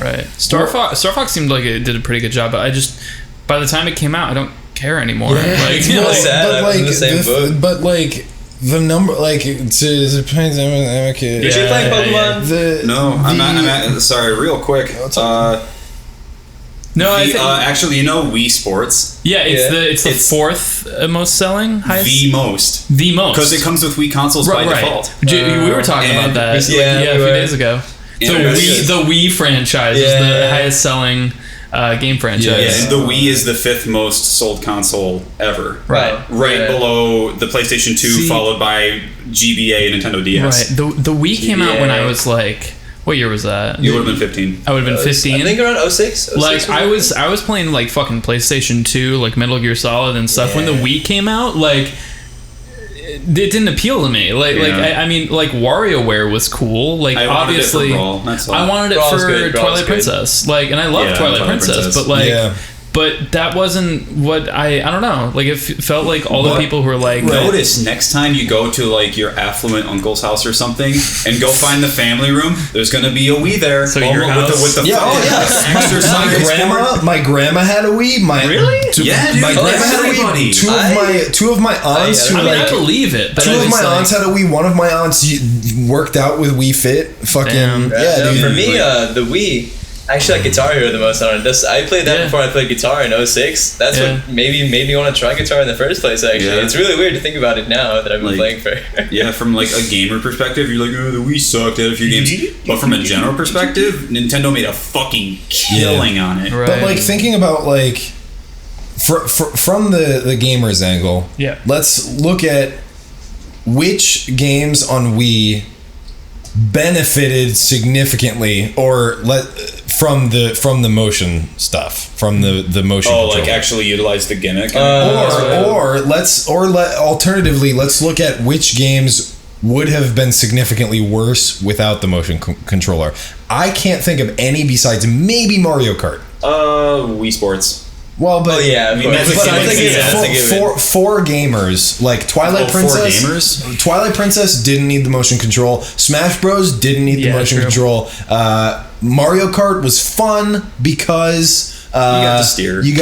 Right. Star Fox seemed like it did a pretty good job, but by the time it came out, I don't care anymore. Yeah, it's sad. I'm in the same boat. But like, the number, like, it depends. I'm a kid. Did you play Pokemon? I'm not. Sorry, real quick. Actually, Wii Sports. Yeah, it's the fourth most selling. Highest? The most. Because it comes with Wii consoles by default. We were talking about that. A few days ago. The Wii franchise is the highest selling game franchise. Yeah, and the Wii is the 5th most sold console ever. Right below the PlayStation 2, followed by GBA and Nintendo DS. Right. The Wii came out when I was like, what year was that? You would have been 15. I would have been 15. I think around 06. Like I was playing like fucking PlayStation 2, like Metal Gear Solid and stuff when the Wii came out. Like, it didn't appeal to me. I mean, like WarioWare was cool. Like, obviously, I wanted it for Twilight Princess. Like, and I love Twilight Princess, but like, but that wasn't what I don't know. Like, it felt like all the people who were like, notice next time you go to like your affluent uncle's house or something and go find the family room, there's gonna be a Wii there. So your house with the my grandma had a Wii. My grandma had a Wii. Two of my aunts. I believe it. But two of my aunts had a Wii. One of my aunts worked out with Wii Fit. Fucking dude. For me, the Wii. Actually, like Guitar Hero the most on it. I played that before I played guitar in 06. That's what maybe made me want to try guitar in the first place, actually. It's really weird to think about it now that I've been playing for... from like a gamer perspective, you're like, oh, the Wii sucked at a few games. But from a general perspective, Nintendo made a fucking killing on it. Right. But like, thinking about like... from the gamer's angle, let's look at which games on Wii benefited significantly from the motion stuff, from the motion control. Like actually utilize the gimmick, alternatively, let's look at which games would have been significantly worse without the motion controller. I can't think of any besides maybe Mario Kart. Wii Sports. Well, but I mean, for gamers, like Twilight Princess. Twilight Princess didn't need the motion control. Smash Bros didn't need the motion control. Mario Kart was fun because you got to steer. You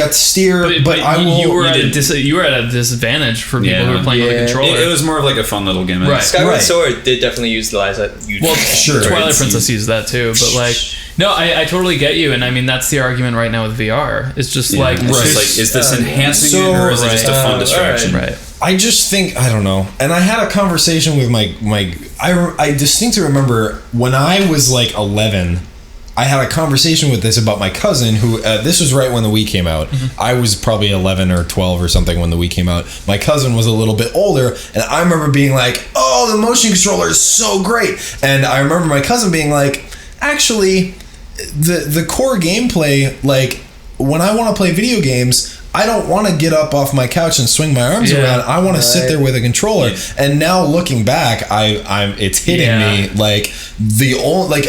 were at a disadvantage for people who were playing with a controller. It was more of like a fun little gimmick. Right. Skyward Sword did definitely utilize that. Twilight Princess used that too, but like. No, I totally get you, and I mean that's the argument right now with VR. It's just like, is this enhancing it, or is it just a fun distraction? Right. I just think, I don't know. And I had a conversation with I distinctly remember when I was like 11, I had a conversation with this about my cousin who, this was right when the Wii came out. Mm-hmm. I was probably 11 or 12 or something when the Wii came out. My cousin was a little bit older, and I remember being like, oh, the motion controller is so great. And I remember my cousin being like, actually, the core gameplay, like, when I want to play video games, I don't want to get up off my couch and swing my arms around. I want to sit there with a controller. Yeah. And now looking back, it's hitting me like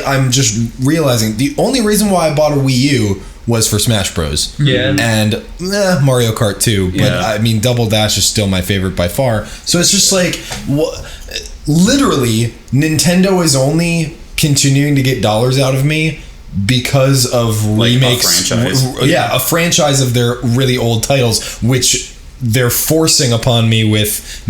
I'm just realizing the only reason why I bought a Wii U was for Smash Bros. Yeah. And Mario Kart 2, but I mean Double Dash is still my favorite by far. So it's just like literally Nintendo is only continuing to get dollars out of me because of remakes, a franchise of their really old titles, which they're forcing upon me with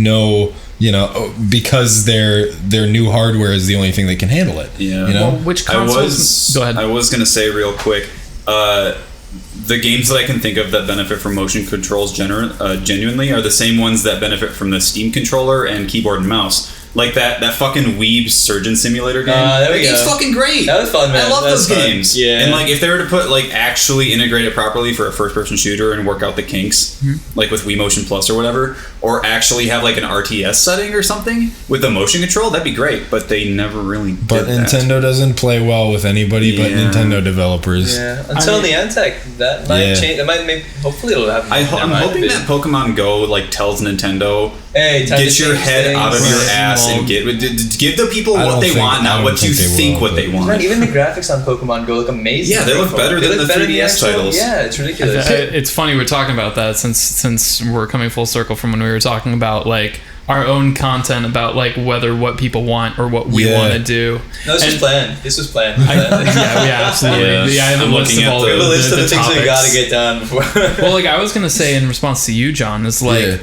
because their new hardware is the only thing that can handle it. Yeah. Well, which consoles? Go ahead. I was gonna say real quick, the games that I can think of that benefit from motion controls genuinely are the same ones that benefit from the Steam controller and keyboard and mouse. Like that fucking Weeb Surgeon Simulator game. There we go. It's fucking great. That was fun, man. I love those games. Yeah. And like if they were to put like actually integrate it properly for a first-person shooter and work out the kinks, like with Wii Motion Plus or whatever, or actually have like an RTS setting or something with a motion control, that'd be great. But they never really did But Nintendo doesn't play well with anybody but Nintendo developers. Yeah. Until Niantic, that might change. That might make. Hopefully, it'll happen. I'm hoping that Pokemon Go like tells Nintendo, hey, get your head out of your ass and give the people what they want, not what you think what they want. Man, even the graphics on Pokemon Go look amazing. Yeah, they look better than the 3DS titles. Yeah, it's ridiculous. It's funny we're talking about that since we're coming full circle from when we were talking about like our own content about like whether what people want or what we want to do. No, this was planned. Yeah, absolutely. Yeah, I have a list of all the things we got to get done before. Well, like I was gonna say in response to you, John, is like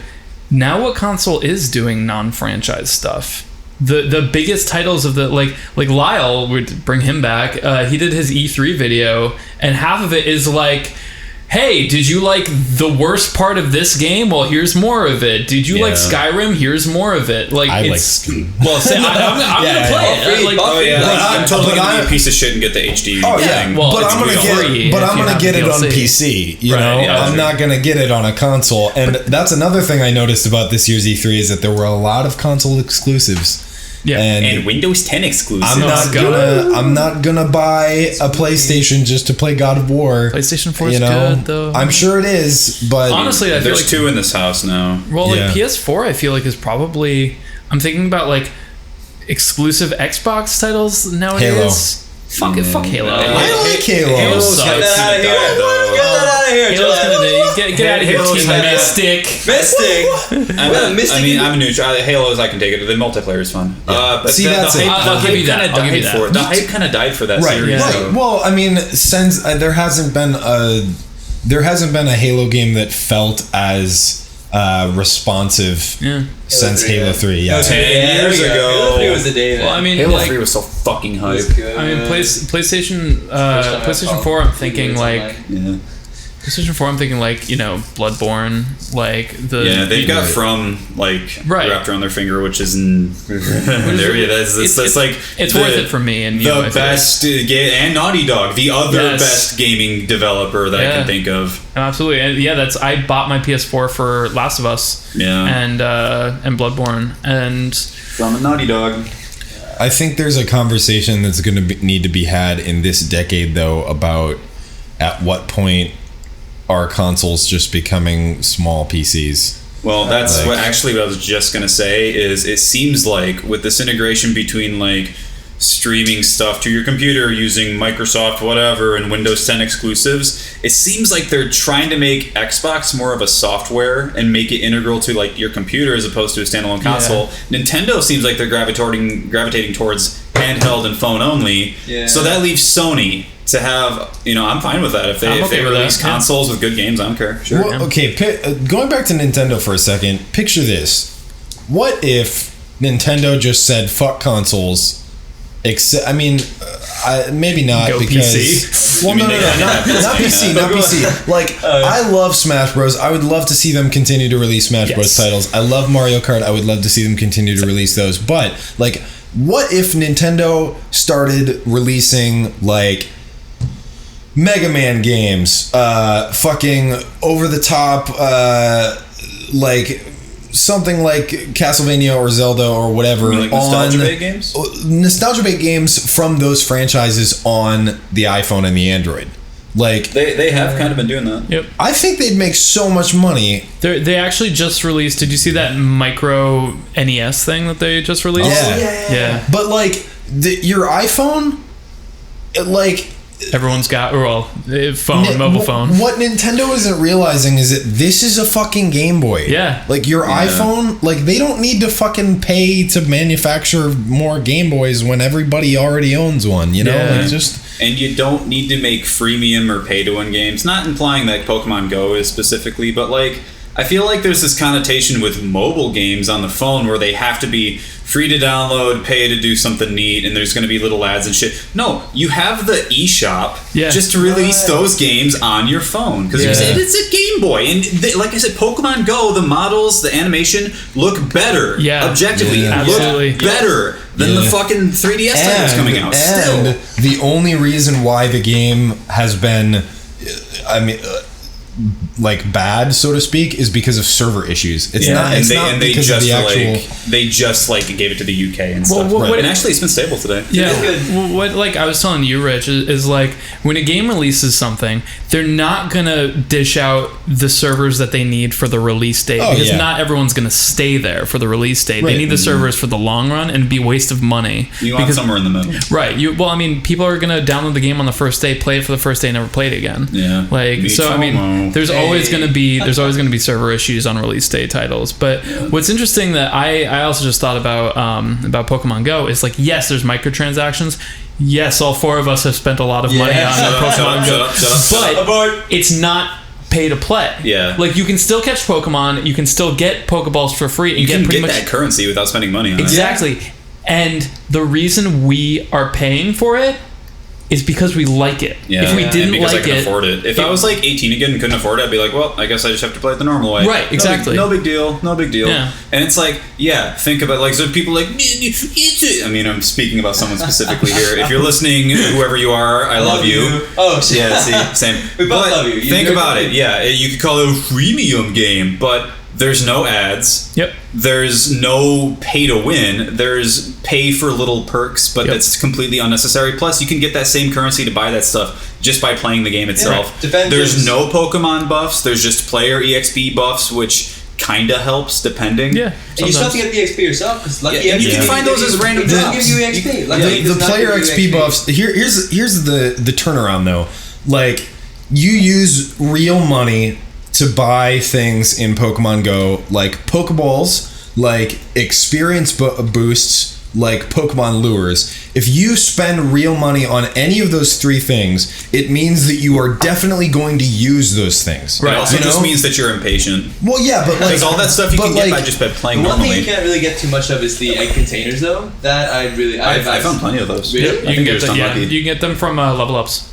now what console is doing non-franchise stuff? The biggest titles of the like Lyle, would bring him back. He did his E3 video, and half of it is like, hey, did you like the worst part of this game? Well, here's more of it. Did you like Skyrim? Here's more of it. Like I like Skyrim. Well, say, I'm gonna play it. I'm totally gonna be a piece of shit and get the HD thing. Well, but I'm gonna get it on PC. You know, I'm not gonna get it on a console. And that's another thing I noticed about this year's E3 is that there were a lot of console exclusives. Yeah, and Windows 10 exclusive. I'm not gonna buy a PlayStation just to play God of War. PlayStation 4 is good though. I'm sure it is, but honestly, I feel there's two in this house now. Well, like PS4, I feel like is probably. I'm thinking about like exclusive Xbox titles nowadays. Fuck Halo. I like Halo. Halo sucks. Get that out of here. Get that out of here. Get out of here, Team Mystic. I mean, I'm neutral. Halo's I can take it. The multiplayer is fun. See, that's it. I'll give you that. The hype kind of died for that series. Right. Well, I mean, since there hasn't been a Halo game that felt as responsive since Halo 3. Yeah, 10 years ago. Halo 3 was the day. Well, I mean, Halo 3 was so fucking hype. I mean, PlayStation 4. I'm thinking like. PlayStation 4, I'm thinking like, you know, Bloodborne, like the... Yeah, they've got From, like, wrapped around their finger, which is... there it is. It's like... It's worth it for me. And the best... and Naughty Dog, the other best gaming developer that I can think of. Absolutely. And I bought my PS4 for Last of Us. Yeah. And Bloodborne. And... From a Naughty Dog. I think there's a conversation that's going to need to be had in this decade, though, about at what point are consoles just becoming small PCs? Well, that's what I was just gonna say. Is it seems like with this integration between like streaming stuff to your computer using Microsoft whatever and Windows 10 exclusives, it seems like they're trying to make Xbox more of a software and make it integral to like your computer as opposed to a standalone console. Nintendo seems like they're gravitating towards handheld and phone only. So that leaves Sony to have, you know, I'm fine with that. If they release consoles with good games, I don't care. Sure. Well, okay, going back to Nintendo for a second, picture this. What if Nintendo just said, fuck consoles, maybe not. Go because... PC. Well, not PC, not PC. Like, I love Smash Bros. I would love to see them continue to release Smash Bros. Titles. I love Mario Kart. I would love to see them continue to release those. But, like, what if Nintendo started releasing, like, Mega Man games, fucking over the top, like something like Castlevania or Zelda or whatever. You mean like nostalgia-based games? Nostalgia-based games from those franchises on the iPhone and the Android. Like they have kind of been doing that. Yep. I think they'd make so much money. They actually just released. Did you see that micro NES thing that they just released? Yeah. But like your iPhone, like. Everyone's got mobile phone. What Nintendo isn't realizing is that this is a fucking Game Boy. Yeah. Like your iPhone, like they don't need to fucking pay to manufacture more Game Boys when everybody already owns one, you know? Like just and you don't need to make freemium or pay to win games. Not implying that Pokemon Go is specifically, but like I feel like there's this connotation with mobile games on the phone where they have to be free to download, pay to do something neat, and there's going to be little ads and shit. No, you have the eShop just to release those games on your phone. Because it's a Game Boy. And like I said, Pokemon Go, the models, the animation look better. Yeah. Objectively, look better than the fucking 3DS titles coming out. And the only reason why the game has been, like bad, so to speak, is because of server issues. It's not. It's not because of the actual. They just like gave it to the UK and stuff. And actually, it's been stable today. Yeah. Well, what like I was telling you, Rich, is like when a game releases something, they're not gonna dish out the servers that they need for the release date because not everyone's gonna stay there for the release date. Right. They need the servers for the long run, and it'd be a waste of money. You want somewhere in the middle, right? Well, I mean, people are gonna download the game on the first day, play it for the first day, and never play it again. Yeah. Like so, I mean. There's always going to be server issues on release day titles. But what's interesting that I also just thought about Pokemon Go is like, yes, there's microtransactions. Yes, all four of us have spent a lot of money on Pokemon Go, but it's not pay to play. Yeah, like you can still catch Pokemon, you can still get Pokeballs for free, and you can get that currency without spending money on it. Exactly, and the reason we are paying for it is because we like it. Yeah, if we didn't like I can afford it. If I was like 18 again and couldn't afford it, I'd be like, well, I guess I just have to play it the normal way. Right, exactly. No big deal. Yeah. And it's like, think about like, so people like, I mean, I'm speaking about someone specifically here. If you're listening, whoever you are, I love you. Oh, shit. Yeah, see, same. We both love you. Think about it. Yeah, you could call it a freemium game, but there's no ads. Yep. There's no pay to win. There's pay for little perks, but that's completely unnecessary. Plus, you can get that same currency to buy that stuff just by playing the game itself. Yeah. There's no Pokemon buffs. There's just player EXP buffs, which kind of helps depending. Yeah. And you still have to get the XP yourself because Lucky XP. You can find those as random drops. Give you XP. The player XP buffs. Here's the turnaround though. Like you use real money to buy things in Pokemon Go, like Pokeballs, like experience boosts, like Pokemon lures. If you spend real money on any of those three things, it means that you are definitely going to use those things. Right. It also just means that you're impatient. Well, yeah, but like all that stuff you can get by just playing normally. One thing you can't really get too much of is the egg containers, though. That I found plenty of those. Really? You can get them. Yeah, you can get them from level ups.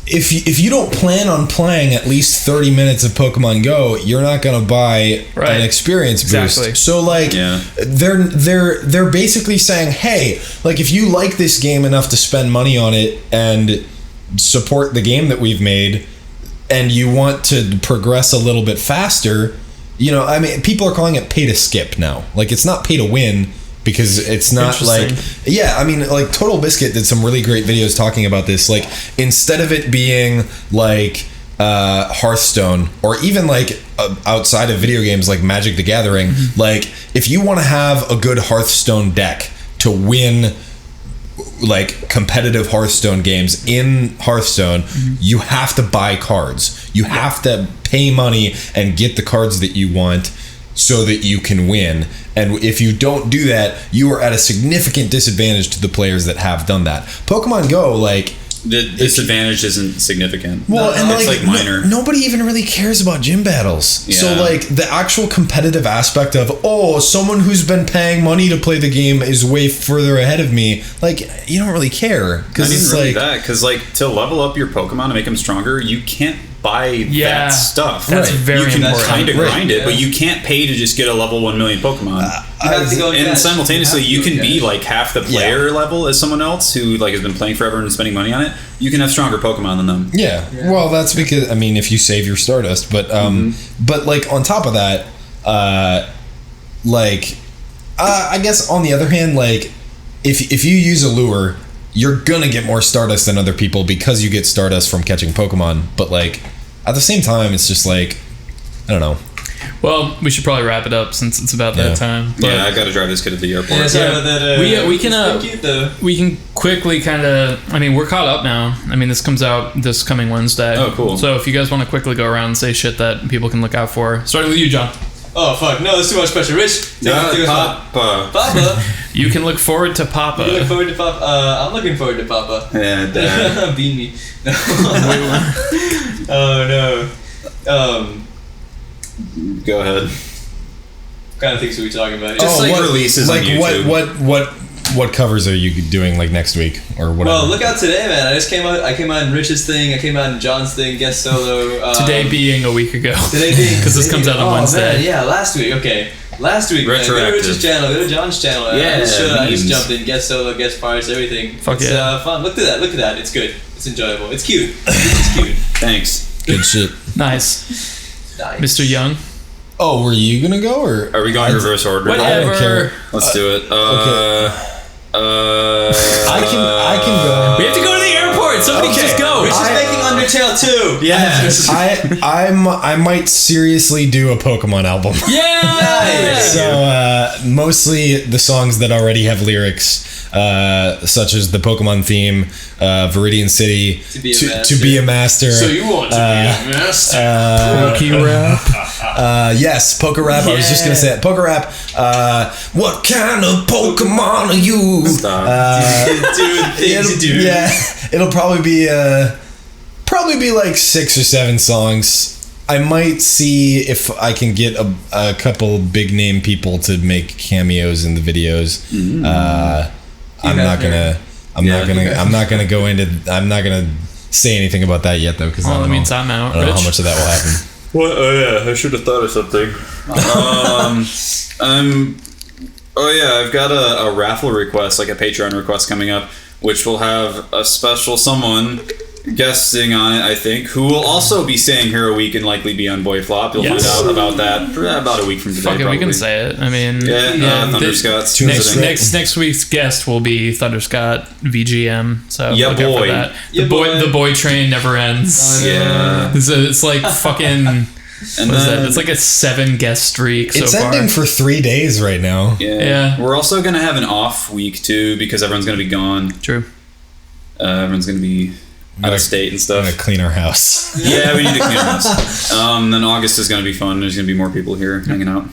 If you don't plan on playing at least 30 minutes of Pokemon Go, you're not gonna buy an experience boost. So like, they're basically saying, hey, like if you like this game enough to spend money on it and support the game that we've made, and you want to progress a little bit faster, I mean, people are calling it pay to skip now. Like it's not pay to win. Because it's not like, I mean, like Total Biscuit did some really great videos talking about this. Like, instead of it being like Hearthstone or even like outside of video games like Magic the Gathering, like if you want to have a good Hearthstone deck to win like competitive Hearthstone games in Hearthstone, you have to buy cards. You have to pay money and get the cards that you want so that you can win. And if you don't do that, you are at a significant disadvantage to the players that have done that. Pokemon Go, like, the disadvantage isn't significant. Well, and it's like minor. Nobody even really cares about gym battles. Yeah. So like the actual competitive aspect of someone who's been paying money to play the game is way further ahead of me. Like you don't really care because it's really like that. Because like to level up your Pokemon and make them stronger, you can't buy that stuff. That's very important. You can kind of grind it, but you can't pay to just get a level 1 million Pokemon. And simultaneously, you can be like half the player level as someone else who like has been playing forever and spending money on it. You can have stronger Pokemon than them. Yeah. Well, that's because if you save your Stardust, but but like on top of that, I guess on the other hand, like if you use a lure, you're gonna get more Stardust than other people because you get Stardust from catching Pokemon. But like at the same time, it's just like I don't know. Well, we should probably wrap it up since it's about that time. But I got to drive this kid to the airport. Yeah, sorry about that. We can quickly kind of. I mean, we're caught up now. I mean, this comes out this coming Wednesday. Oh, cool. So if you guys want to quickly go around and say shit that people can look out for, starting with you, John. Oh fuck! No, that's too much pressure. Rich, Papa. You can look forward to Papa. I'm looking forward to Papa. Yeah, Dad. Beat me. No. Oh no. Go ahead. What kind of things are we talking about? Just releases on YouTube. What covers are you doing like next week or whatever? Well, look out today, man. I came out in Rich's thing. I came out in John's thing, guest solo. Today being a week ago. Today being because this comes out on Wednesday. Man, yeah, last week. Okay, last week. Man, go to Rich's channel. Go to John's channel. Yeah, I just jumped in, guest solo, guest parts, everything. Fuck it's yeah. Fun. Look at that. Look at that. It's good. It's enjoyable. It's cute. It's cute. Thanks. Good shit. Nice. Mr. Young. Oh, were you gonna go or are we going in reverse order? Whatever. I don't care. Let's do it. Okay. I can go. We have to go to the airport. Somebody just go. Rich is making Undertale 2. Yes. I might seriously do a Pokemon album. Yeah. Nice. So mostly the songs that already have lyrics, such as the Pokemon theme, Viridian City, to be a master. So you want to be a master? Pokerap. Yes, Pokerap. I was just gonna say it. Pokerap. What kind of Pokemon are you? Stop. Yeah, it'll probably be like 6 or 7 songs. I might see if I can get a couple big name people to make cameos in the videos. I'm not gonna say anything about that yet though, because that means I'm out. I don't know how much of that will happen. What? Oh yeah, I should have thought of something. I've got a raffle request, like a Patreon request coming up, which will have a special someone guesting on it, I think, who will also be staying here a week and likely be on BoyFlop. You'll find out about that about a week from today. Fuck it, we can say it. I mean, Thunderscott's next week's guest will be Thunderscott VGM. So look out for that. The boy train never ends. It's like fucking. And then, it's like a 7 guest streak. It's ending for 3 days right now. Yeah. We're also gonna have an off week too because everyone's gonna be gone. True. Everyone's gonna be out of state and stuff. We're gonna clean our house. Yeah, we need to clean our house. Then August is gonna be fun. There's gonna be more people here hanging out.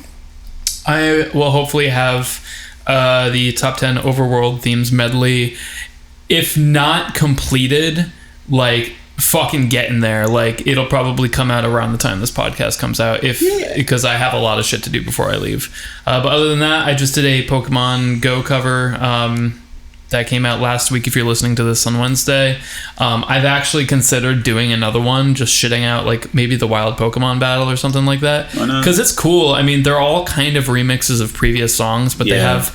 I will hopefully have the top 10 overworld themes medley, if not completed, like fucking getting there. Like it'll probably come out around the time this podcast comes out, because I have a lot of shit to do before I leave. But other than that, I just did a Pokemon Go cover that came out last week. If you're listening to this on Wednesday, I've actually considered doing another one, just shitting out like maybe the wild Pokemon battle or something like that, because it's cool. I mean, they're all kind of remixes of previous songs, but they have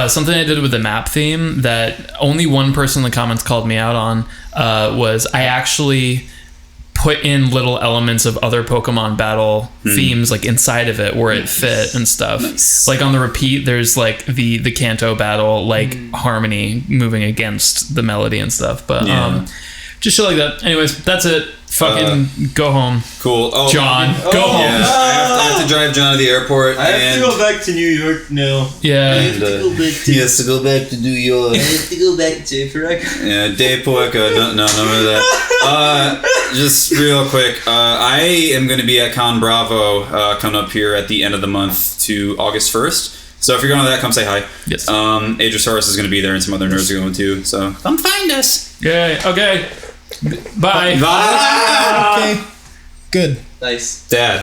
something I did with the map theme that only one person in the comments called me out on. Was I actually put in little elements of other Pokemon battle themes like inside of it where it fit and stuff. Like on the repeat, there's like the Kanto battle, like harmony moving against the melody and stuff. But just shit like that. Anyways, that's it. Fucking go home. Cool. Oh, John, go home. Yeah, I have to drive John to the airport. I have to go back to New York now. Yeah. He has to go back to New York. I have to go back to Parecki. Yeah, Dave Poeca. No, none of that. Just real quick, I am going to be at Con Bravo coming up here at the end of the month to August 1st. So if you're going to that, come say hi. Yes. Adrosaurus is going to be there and some other nerds are going too. So come find us. Yay. Okay. Bye. Bye. Okay. Good. Nice. Dad.